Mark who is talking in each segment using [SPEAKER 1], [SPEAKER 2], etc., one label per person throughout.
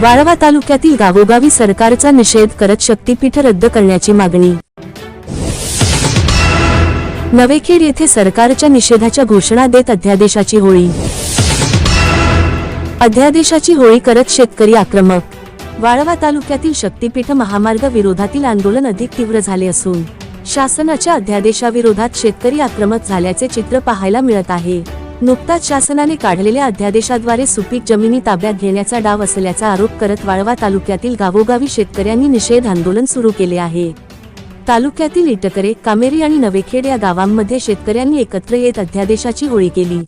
[SPEAKER 1] वाळवा तालुक्यातील गावोगावी सरकारचा निषेध करत शक्तीपीठ रद्द करण्याची मागणी। नवेखेड येथे सरकारच्या निषेधाच्या घोषणा देत अध्यादेशाची होळी। अध्यादेशाची होळी करत शेतकरी आक्रमक। वाळवा तालुक्यातील शक्तीपीठ महामार्ग विरोधातील आंदोलन अधिक तीव्र झाले असून शासनाच्या अध्यादेशाविरोधात शेतकरी आक्रमक झाल्याचे चित्र पाहायला मिळत आहे। नुकताच शासनाने काढलेल्या अध्यादेशाद्वारे सुपीक जमिनी ताब्यात घेण्याचा डाव असल्याचा आरोप करत वाळवा तालुक्यातील गावोगावी शेतकऱ्यांनी निषेध आंदोलन सुरू केले आहे। तालुक्यातील इटकरे, कामेरी आणि नवेखेड या गावांमध्ये शेतकऱ्यांनी एकत्र येत अध्यादेशाची होळी केली।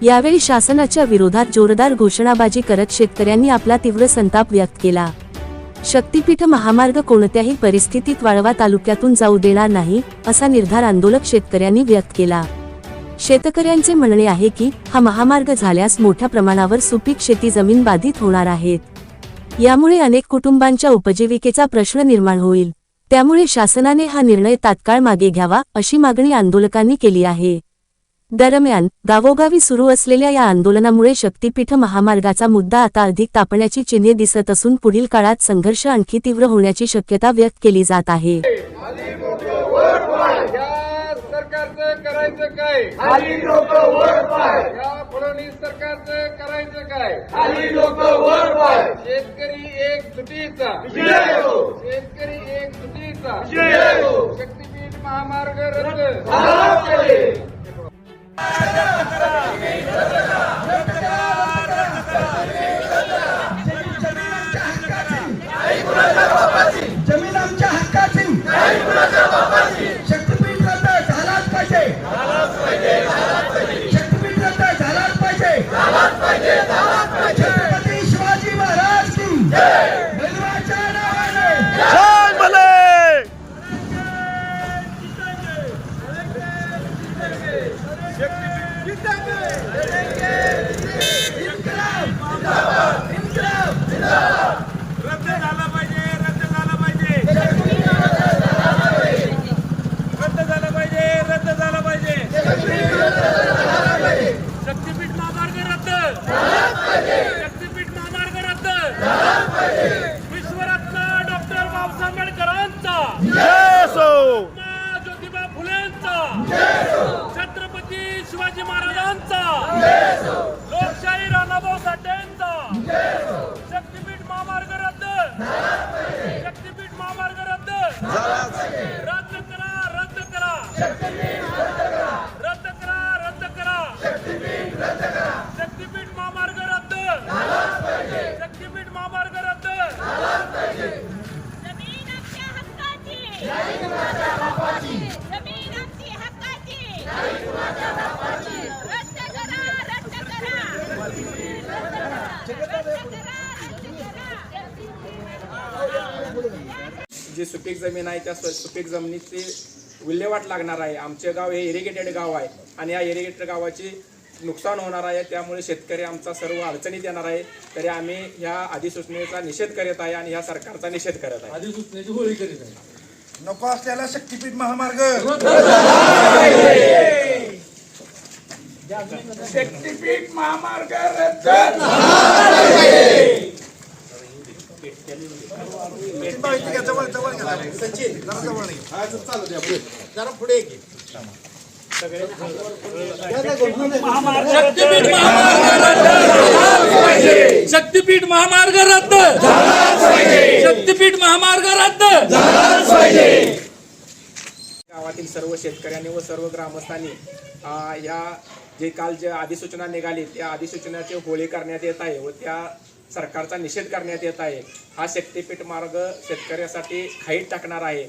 [SPEAKER 1] यावेळी शासनाच्या विरोधात जोरदार घोषणाबाजी करत शेतकऱ्यांनी आपला तीव्र संताप व्यक्त केला। शक्तीपीठ महामार्ग कोणत्याही परिस्थितीत वाळवा तालुक्यातून जाऊ देणार नाही, असा निर्धार आंदोलक शेतकऱ्यांनी व्यक्त केला। शेतकऱ्यांचे म्हणणे आहे की हा महामार्ग झाल्यास मोठ्या प्रमाणावर सुपीक शेती जमीन बाधित होणार आहेत। यामुळे अनेक कुटुंबांच्या उपजीविकेचा प्रश्न निर्माण होईल। त्यामुळे शासनाने हा निर्णय तात्काळ मागे घ्यावा, अशी मागणी आंदोलकांनी केली आहे। दरम्यान गावोगावी सुरू असलेल्या या आंदोलनामुळे शक्तीपीठ महामार्गाचा मुद्दा आता अधिक तापण्याची चिन्हे दिसत असून पुढील काळात संघर्ष आणखी तीव्र होण्याची शक्यता व्यक्त केली जात आहे।
[SPEAKER 2] करायचं काय? खाली लोक वर पाय। या फडणवीस सरकारचं करायचं काय? खाली लोक वर पाय। शेतकरी एक जुटीचा विजय हो। शेतकरी एक जुटीचा विजय हो। शक्तीपीठ महामार्ग रद्द झालाच पाहिजे।
[SPEAKER 3] जमीन आमच्या हक्काची, शक्तीपीठ रद्द झालाच पाहिजे। शक्तीपीठ रद्द झालाच पाहिजे। छत्रपती शिवाजी महाराज की बलवाच्या नावाने
[SPEAKER 4] जय भले।
[SPEAKER 2] रद्द झाला पाहिजे, रद्द झाला पाहिजे, रद्द झाला पाहिजे, रद्द झाला पाहिजे। शक्तीपीठ महामार्ग रद्द, शक्तीपीठ महामार्ग रद्द। विश्वरत्न डॉक्टर बाबासाहेब आंबेडकरांचा
[SPEAKER 4] जय असो।
[SPEAKER 2] ज्योतिबा फुलेंचा, छत्रपती शिवाजी महाराजांचा, लोकशाही राणाभाऊ साठेंचा। शक्तीपीठ महामार्ग रद्द, शक्तीपीठ महामार्ग रद्द, रद्द करा, रद्द करा, रद्द करा, रद्द करा, शक्तीपीठ महामार्ग रद्द, शक्तीपीठ महामार्ग रद्द।
[SPEAKER 5] जमीन आमच्या हक्काची, जमीन आमच्या हक्काची, रद्द करा, रद्द करा,
[SPEAKER 6] जी सुपीक जमीन आहे त्या सुपीक जमिनीची विल्हेवाट लागणार आहे। आमचे गाव हे इरिगेटेड गाव आहे आणि या इरिगेटेड गावाची नुकसान होणार आहे। त्यामुळे शेतकरी आमचा सर्व अडचणीत येणार आहे। तरी आम्ही ह्या अधिसूचनेचा निषेध करत आहे आणि ह्या सरकारचा निषेध करत आहे।
[SPEAKER 2] अधिसूचनेची होळी करीत आहे।
[SPEAKER 3] नको असलेला शक्तीपीठ महामार्ग,
[SPEAKER 2] शक्तीपीठ महामार्ग रद्द।
[SPEAKER 3] जरा पुढे घे।
[SPEAKER 2] शक्तीपीठ महामार्ग रद्द, शक्तीपीठ महामार्ग रद्द।
[SPEAKER 6] गावातील सर्व शेतकऱ्यांनी व सर्व ग्रामस्थांनी या जे काल जे अधिसूचना निघाली त्या अधिसूचनेची होळी करण्यात येत आहे व त्या सरकारचा निषेध करण्यात येत आहे। हा शक्तीपीठ मार्ग शेतकऱ्यासाठी खाईत टाकणार आहे।